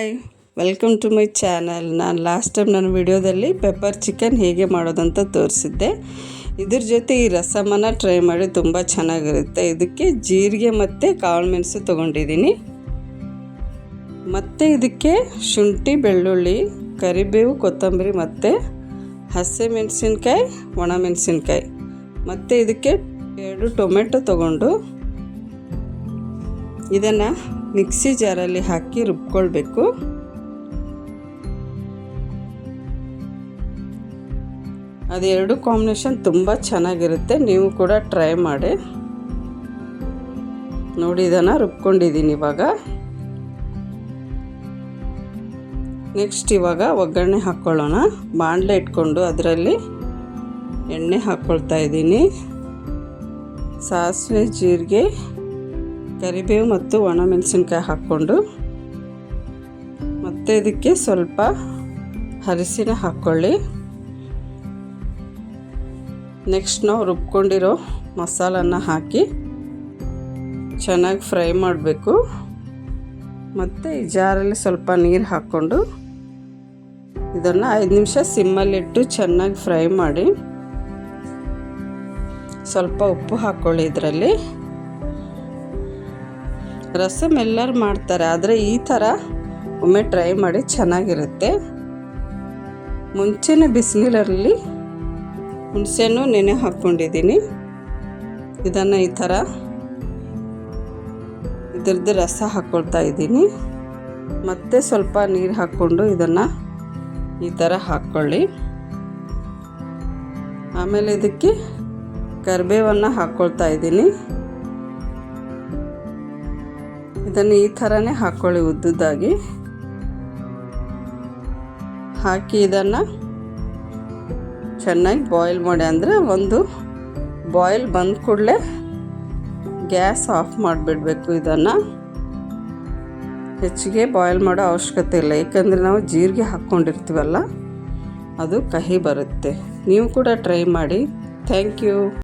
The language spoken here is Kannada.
Hi, welcome to my channel. ನಾನು ಲಾಸ್ಟ್ ಟೈಮ್ ನನ್ನ ವಿಡಿಯೋದಲ್ಲಿ ಪೆಪ್ಪರ್ ಚಿಕನ್ ಹೇಗೆ ಮಾಡೋದಂತ ತೋರಿಸಿದ್ದೆ. ಇದ್ರ ಜೊತೆ ಈ ರಸಮನ್ನು ಟ್ರೈ ಮಾಡಿ, ತುಂಬ ಚೆನ್ನಾಗಿರುತ್ತೆ. ಇದಕ್ಕೆ ಜೀರಿಗೆ ಮತ್ತು ಕಾಳು ಮೆಣಸು ತೊಗೊಂಡಿದ್ದೀನಿ. ಮತ್ತು ಇದಕ್ಕೆ ಶುಂಠಿ, ಬೆಳ್ಳುಳ್ಳಿ, ಕರಿಬೇವು, ಕೊತ್ತಂಬರಿ ಮತ್ತು ಹಸಿಮೆಣಸಿನ್ಕಾಯಿ, ಒಣಮೆಣಸಿನ್ಕಾಯಿ ಮತ್ತು ಇದಕ್ಕೆ 2 ಟೊಮೆಟೊ ತೊಗೊಂಡು ಇದನ್ನು ಮಿಕ್ಸಿ ಜಾರಲ್ಲಿ ಹಾಕಿ ರುಬ್ಕೊಳ್ಬೇಕು. ಅದೆರಡು ಕಾಂಬಿನೇಷನ್ ತುಂಬ ಚೆನ್ನಾಗಿರುತ್ತೆ. ನೀವು ಕೂಡ ಟ್ರೈ ಮಾಡಿ ನೋಡಿ. ಇದನ್ನು ರುಬ್ಕೊಂಡಿದ್ದೀನಿ. ಇವಾಗ ನೆಕ್ಸ್ಟ್ ಇವಾಗ ಒಗ್ಗರಣೆ ಹಾಕ್ಕೊಳ್ಳೋಣ. ಬಾಣಲೆ ಇಟ್ಕೊಂಡು ಅದರಲ್ಲಿ ಎಣ್ಣೆ ಹಾಕ್ಕೊಳ್ತಾ ಇದ್ದೀನಿ. ಸಾಸಿವೆ, ಜೀರಿಗೆ, ಕರಿಬೇವು ಮತ್ತು ಒಣಮೆಣಸಿನ್ಕಾಯಿ ಹಾಕ್ಕೊಂಡು, ಮತ್ತು ಇದಕ್ಕೆ ಸ್ವಲ್ಪ ಅರಿಶಿನ ಹಾಕ್ಕೊಳ್ಳಿ. ನೆಕ್ಸ್ಟ್ ನಾವು ರುಬ್ಕೊಂಡಿರೋ ಮಸಾಲನ್ನು ಹಾಕಿ ಚೆನ್ನಾಗಿ ಫ್ರೈ ಮಾಡಬೇಕು. ಮತ್ತು ಈ ಜಾರಲ್ಲಿ ಸ್ವಲ್ಪ ನೀರು ಹಾಕ್ಕೊಂಡು ಇದನ್ನು 5 ನಿಮಿಷ ಸಿಮ್ಮಲ್ಲಿಟ್ಟು ಚೆನ್ನಾಗಿ ಫ್ರೈ ಮಾಡಿ. ಸ್ವಲ್ಪ ಉಪ್ಪು ಹಾಕ್ಕೊಳ್ಳಿ. ಇದರಲ್ಲಿ ರಸಮ್ ಎಲ್ಲರೂ ಮಾಡ್ತಾರೆ, ಆದರೆ ಈ ಥರ ಒಮ್ಮೆ ಟ್ರೈ ಮಾಡಿ, ಚೆನ್ನಾಗಿರುತ್ತೆ. ಮುಂಚೆನೇ ಬಿಸಿನೀರಲ್ಲಿ ಹುಣಸೆಹಣ್ಣು ನೆನೆ ಹಾಕ್ಕೊಂಡಿದ್ದೀನಿ. ಇದನ್ನು ಈ ಥರ ಇದ್ರದ್ದು ರಸ ಹಾಕ್ಕೊಳ್ತಾ ಇದ್ದೀನಿ. ಮತ್ತೆ ಸ್ವಲ್ಪ ನೀರು ಹಾಕ್ಕೊಂಡು ಇದನ್ನು ಈ ಥರ ಹಾಕ್ಕೊಳ್ಳಿ. ಆಮೇಲೆ ಇದಕ್ಕೆ ಕರಿಬೇವನ್ನು ಹಾಕ್ಕೊಳ್ತಾ ಇದ್ದೀನಿ. ಇದನ್ನು ಈ ಥರನೇ ಹಾಕ್ಕೊಳ್ಳಿ, ಉದ್ದುದ್ದಾಗಿ ಹಾಕಿ ಇದನ್ನು ಚೆನ್ನಾಗಿ ಬಾಯ್ಲ್ ಮಾಡಿ. ಅಂದರೆ ಒಂದು ಬಾಯ್ಲ್ ಬಂದ ಕೂಡಲೇ ಗ್ಯಾಸ್ ಆಫ್ ಮಾಡಿಬಿಡಬೇಕು. ಇದನ್ನು ಹೆಚ್ಚಿಗೆ ಬಾಯ್ಲ್ ಮಾಡೋ ಅವಶ್ಯಕತೆ ಇಲ್ಲ, ಏಕೆಂದರೆ ನಾವು ಜೀರಿಗೆ ಹಾಕ್ಕೊಂಡಿರ್ತೀವಲ್ಲ, ಅದು ಕಹಿ ಬರುತ್ತೆ. ನೀವು ಕೂಡ ಟ್ರೈ ಮಾಡಿ. Thank you.